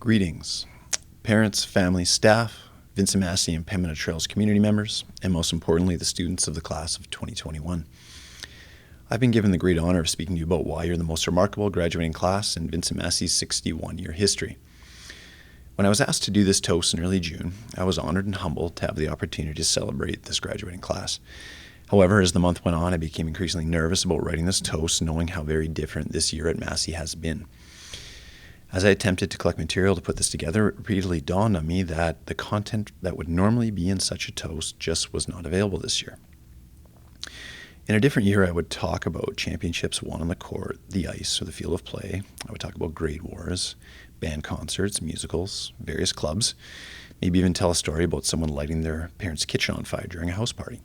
Greetings, parents, family, staff, Vincent Massey and Pembina Trails community members, and most importantly, the students of the class of 2021. I've been given the great honor of speaking to you about why you're the most remarkable graduating class in Vincent Massey's 61-year history. When I was asked to do this toast in early June, I was honored and humbled to have the opportunity to celebrate this graduating class. However, as the month went on, I became increasingly nervous about writing this toast, knowing how very different this year at Massey has been. As I attempted to collect material to put this together, it repeatedly dawned on me that the content that would normally be in such a toast just was not available this year. In a different year, I would talk about championships won on the court, the ice, or the field of play. I would talk about grade wars, band concerts, musicals, various clubs, maybe even tell a story about someone lighting their parents' kitchen on fire during a house party.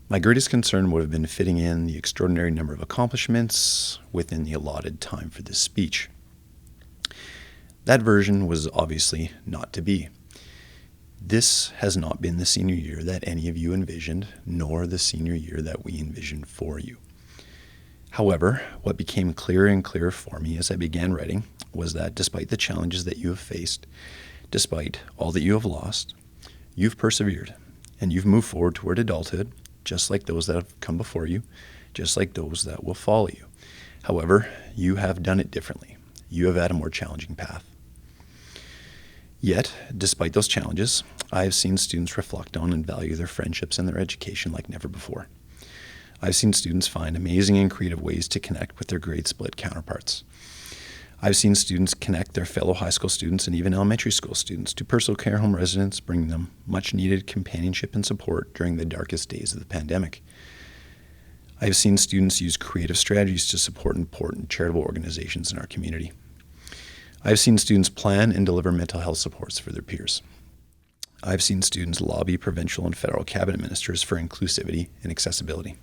My greatest concern would have been fitting in the extraordinary number of accomplishments within the allotted time for this speech. That version was obviously not to be. This has not been the senior year that any of you envisioned, nor the senior year that we envisioned for you. However, what became clearer and clearer for me as I began writing was that despite the challenges that you have faced, despite all that you have lost, you've persevered and you've moved forward toward adulthood, just like those that have come before you, just like those that will follow you. However, you have done it differently. You have had a more challenging path. Yet, despite those challenges, I have seen students reflect on and value their friendships and their education like never before. I've seen students find amazing and creative ways to connect with their grade split counterparts. I've seen students connect their fellow high school students and even elementary school students to personal care home residents, bringing them much needed companionship and support during the darkest days of the pandemic. I've seen students use creative strategies to support important charitable organizations in our community. I've seen students plan and deliver mental health supports for their peers. I've seen students lobby provincial and federal cabinet ministers for inclusivity and accessibility.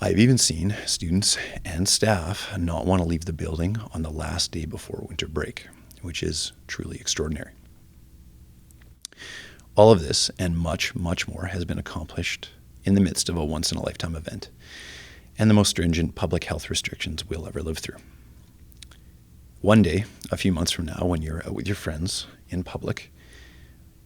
I've even seen students and staff not want to leave the building on the last day before winter break, which is truly extraordinary. All of this and much, much more has been accomplished in the midst of a once-in-a-lifetime event and the most stringent public health restrictions we'll ever live through. One day, a few months from now, when you're out with your friends in public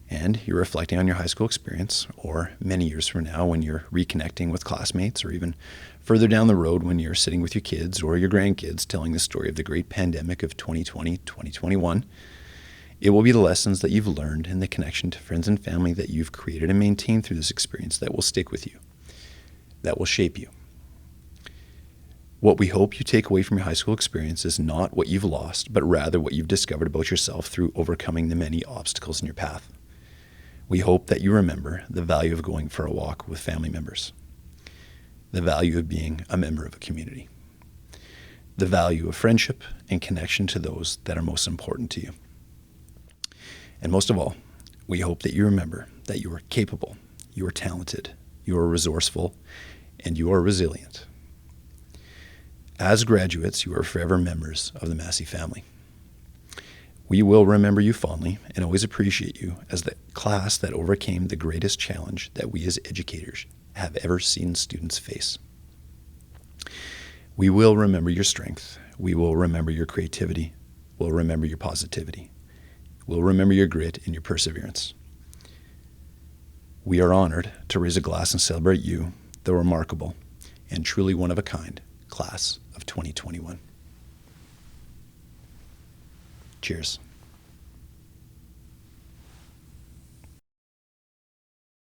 and you're reflecting on your high school experience, or many years from now when you're reconnecting with classmates, or even further down the road when you're sitting with your kids or your grandkids telling the story of the great pandemic of 2020, 2021, it will be the lessons that you've learned and the connection to friends and family that you've created and maintained through this experience that will stick with you, that will shape you. What we hope you take away from your high school experience is not what you've lost, but rather what you've discovered about yourself through overcoming the many obstacles in your path. We hope that you remember the value of going for a walk with family members, the value of being a member of a community, the value of friendship and connection to those that are most important to you. And most of all, we hope that you remember that you are capable, you are talented, you are resourceful, and you are resilient. As graduates, you are forever members of the Massey family. We will remember you fondly and always appreciate you as the class that overcame the greatest challenge that we as educators have ever seen students face. We will remember your strength. We will remember your creativity. We'll remember your positivity. We'll remember your grit and your perseverance. We are honored to raise a glass and celebrate you, the remarkable and truly one-of-a-kind class of 2021. Cheers.